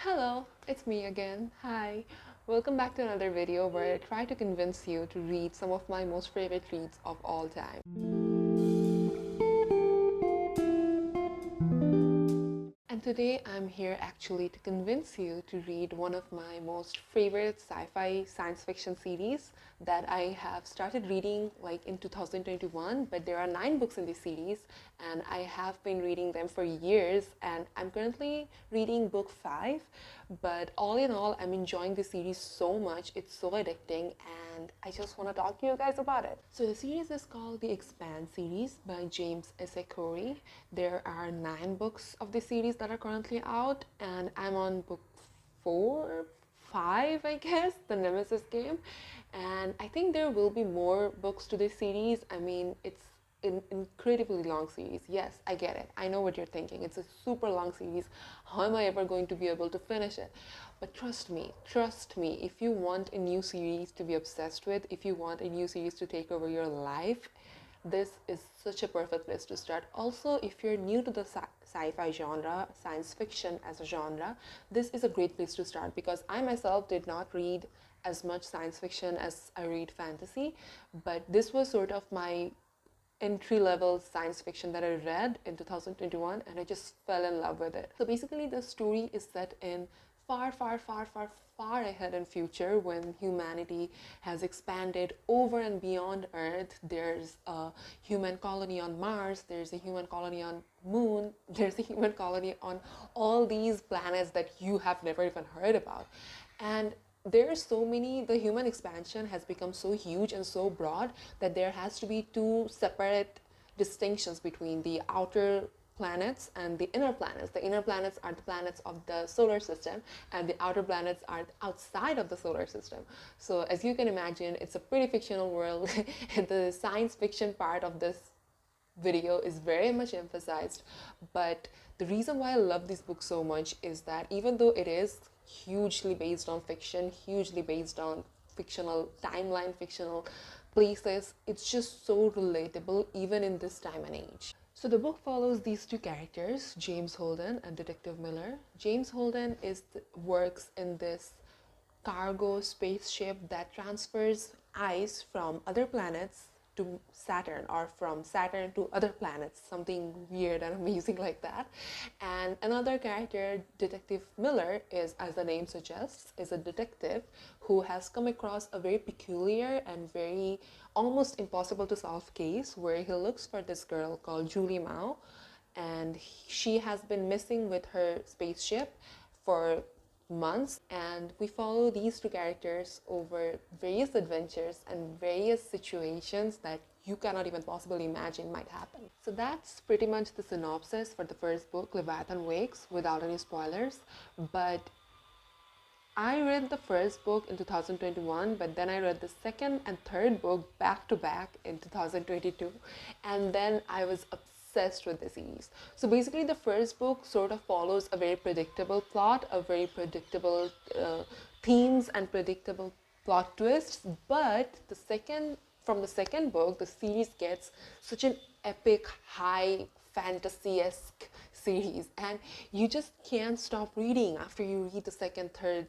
Hello, it's me again. Hi. Welcome back to another video where I try to convince you to read some of my most favorite reads of all time. And today I'm here actually to convince you to read one of my most favorite sci-fi science fiction series that I have started reading like in 2021, but there are 9 books in this series and I have been reading them for years, and I'm currently reading book 5, but all in all I'm enjoying the series so much. It's so addicting and I just want to talk to you guys about it. So the series is called the Expanse series by James S. Corey. There are 9 books of this series that are currently out, and I'm on book 4, 5, I guess, the Nemesis game. And I think there will be more books to this series. I mean, it's an incredibly long series. Yes, I get it. I know what you're thinking. It's a super long series. How am I ever going to be able to finish it? But trust me, if you want a new series to be obsessed with, if you want a new series to take over your life, this is such a perfect place to start. Also, if you're new to the sci-fi genre, science fiction as a genre, this is a great place to start because I myself did not read as much science fiction as I read fantasy, but this was sort of my entry level science fiction that I read in 2021 and I just fell in love with it. So basically the story is set in far ahead in future when humanity has expanded over and beyond Earth. There's a human colony on Mars, there's a human colony on Moon, there's a human colony on all these planets that you have never even heard about. And there are so many, the human expansion has become so huge and so broad that there has to be 2 separate distinctions between the outer planets and the inner planets. The inner planets are the planets of the solar system and the outer planets are outside of the solar system. So as you can imagine, it's a pretty fictional world. The science fiction part of this video is very much emphasized, but the reason why I love this book so much is that even though it is hugely based on fiction, hugely based on fictional timeline, fictional places, it's just so relatable even in this time and age. So the book follows these 2 characters, James Holden and Detective Miller. James Holden works in this cargo spaceship that transfers ice from other planets to Saturn, or from Saturn to other planets, something weird and amazing like that. And another character, Detective Miller, is, as the name suggests, is a detective who has come across a very peculiar and very almost impossible to solve case where he looks for this girl called Julie Mao, and she has been missing with her spaceship for months, and we follow these 2 characters over various adventures and various situations that you cannot even possibly imagine might happen. So that's pretty much the synopsis for the first book, Leviathan Wakes, without any spoilers. But I read the first book in 2021, but then I read the second and third book back to back in 2022, and then I was obsessed with the series. So basically, the first book sort of follows a very predictable plot, a very predictable themes and predictable plot twists, but from the second book, the series gets such an epic, high fantasy-esque series, and you just can't stop reading after you read the second, third,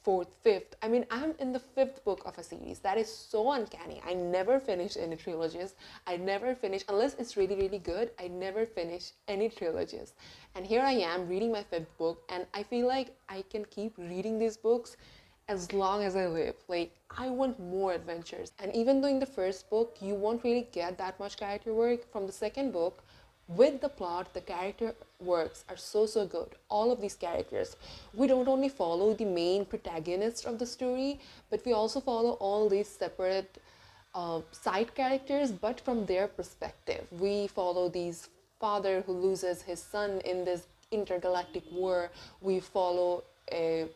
fourth, fifth. I mean, I'm in the 5th book of a series. That is so uncanny. I never finish any trilogies. I never finish, unless it's really, really good, I never finish any trilogies. And here I am reading my 5th book, and I feel like I can keep reading these books as long as I live. Like, I want more adventures. And even though in the first book, you won't really get that much character work, from the second book, with the plot, the character works are so good. All of these characters, we don't only follow the main protagonist of the story, but we also follow all these separate side characters, but from their perspective. We follow these father who loses his son in this intergalactic war. We follow a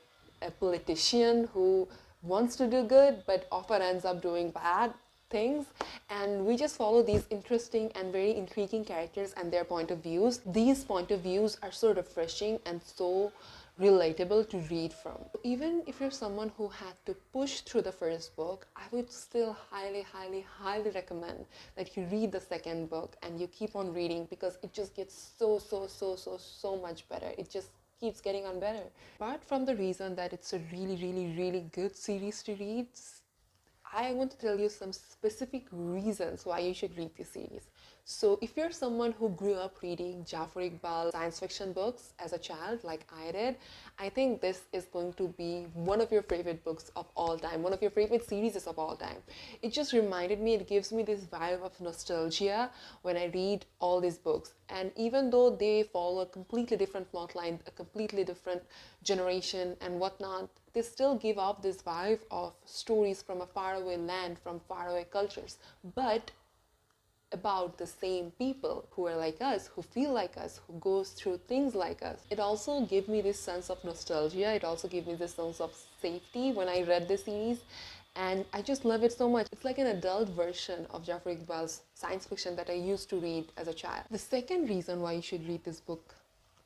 politician who wants to do good but often ends up doing bad things, and we just follow these interesting and very intriguing characters and their point of views. These point of views are so refreshing and so relatable to read from. Even if you're someone who had to push through the first book, I would still highly recommend that you read the second book and you keep on reading, because it just gets so much better. It just keeps getting on better. Apart from the reason that it's a really, really, really good series to read, I want to tell you some specific reasons why you should read this series. So, if you're someone who grew up reading Jafar Iqbal science fiction books as a child, like I did, I think this is going to be one of your favorite books of all time, one of your favorite series of all time. It just reminded me, it gives me this vibe of nostalgia when I read all these books. And even though they follow a completely different plotline, a completely different generation and whatnot, they still give off this vibe of stories from a faraway land, from faraway cultures, but about the same people who are like us, who feel like us, who goes through things like us. It also gave me this sense of nostalgia. It also gave me this sense of safety when I read this series. And I just love it so much. It's like an adult version of Jafar Iqbal's science fiction that I used to read as a child. The second reason why you should read this book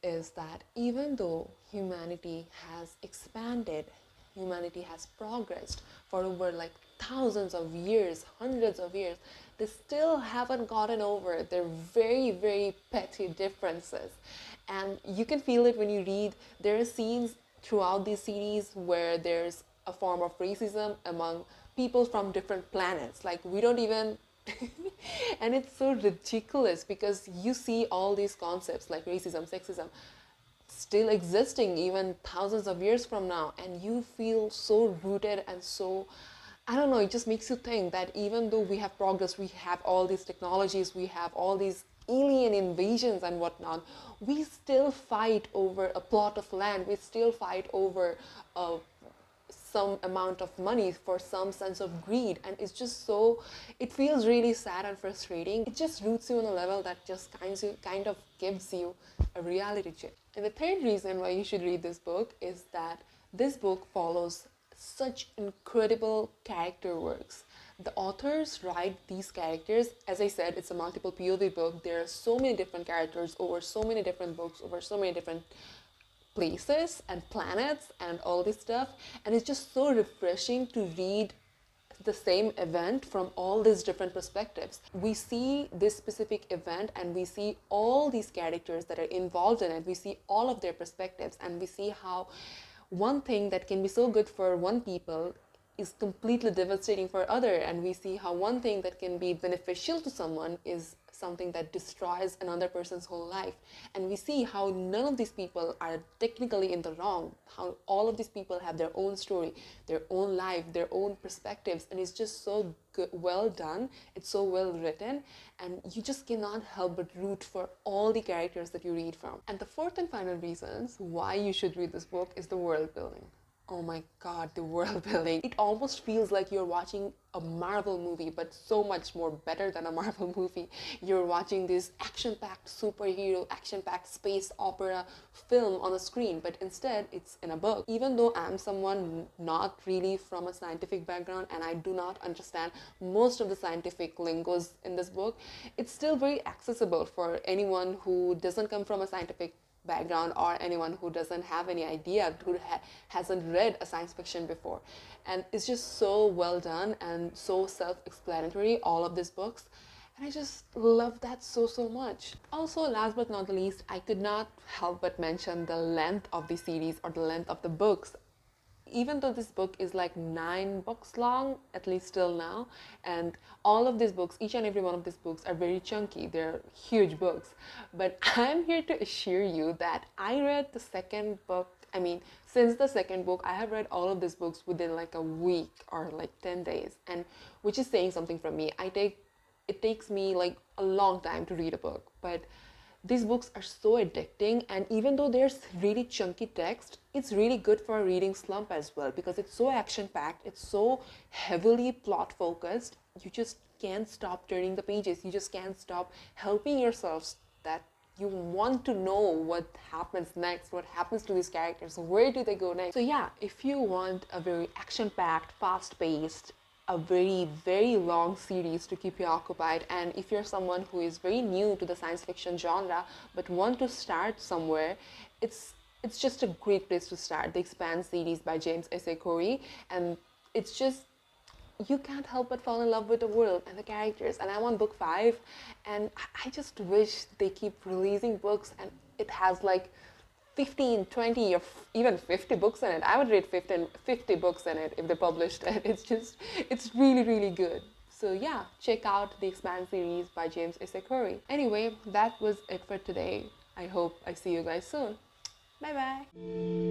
is that even though humanity has expanded, humanity has progressed for over like thousands of years, hundreds of years, they still haven't gotten over their very, very petty differences. And you can feel it when you read. There are scenes throughout this series where there's a form of racism among people from different planets. Like, we don't even and it's so ridiculous because you see all these concepts like racism, sexism still existing even thousands of years from now, and you feel so rooted and so, I don't know, it just makes you think that even though we have progress, we have all these technologies, we have all these alien invasions and whatnot, we still fight over a plot of land, we still fight over some amount of money for some sense of greed. And it's just so, it feels really sad and frustrating. It just roots you on a level that just kind of gives you a reality check. And the third reason why you should read this book is that this book follows such incredible character works. The authors write these characters. As I said, it's a multiple POV book. There are so many different characters over so many different books, over so many different places and planets and all this stuff. And it's just so refreshing to read the same event from all these different perspectives. We see this specific event and we see all these characters that are involved in it. We see all of their perspectives and we see how one thing that can be so good for one people is completely devastating for other, and we see how one thing that can be beneficial to someone is something that destroys another person's whole life. And we see how none of these people are technically in the wrong, how all of these people have their own story, their own life, their own perspectives, and it's just so good, well done, it's so well written, and you just cannot help but root for all the characters that you read from. And the fourth and final reasons why you should read this book is the world building. Oh my god, the world building. It almost feels like you're watching a Marvel movie, but so much more better than a Marvel movie. You're watching this action-packed superhero, action-packed space opera film on a screen, but instead it's in a book. Even though I'm someone not really from a scientific background and I do not understand most of the scientific lingos in this book, it's still very accessible for anyone who doesn't come from a scientific background or anyone who doesn't have any idea, who hasn't read a science fiction before. And it's just so well done and so self-explanatory, all of these books. And I just love that so much. Also, last but not least, I could not help but mention the length of the series or the length of the books. Even though this book is like 9 books long, at least till now, and all of these books, each and every one of these books are very chunky, they're huge books, but I'm here to assure you that I read the second book, since the second book, I have read all of these books within like a week or like 10 days, and which is saying something from me. It takes me like a long time to read a book, but these books are so addicting, and even though there's really chunky text, it's really good for a reading slump as well because it's so action-packed, it's so heavily plot-focused. You just can't stop turning the pages. You just can't stop helping yourselves that you want to know what happens next, what happens to these characters, where do they go next. So yeah, if you want a very action-packed, fast-paced, a very, very long series to keep you occupied, and if you're someone who is very new to the science fiction genre but want to start somewhere, it's just a great place to start. The Expanse series by James S. A. Corey, and it's just, you can't help but fall in love with the world and the characters. And I'm on book 5, and I just wish they keep releasing books and it has like 15, 20, or even 50 books in it. I would read 50 books in it if they published it. It's really, really good. So yeah, check out the Expanse series by James Isekuri. Anyway, that was it for today. I hope I see you guys soon. Bye bye.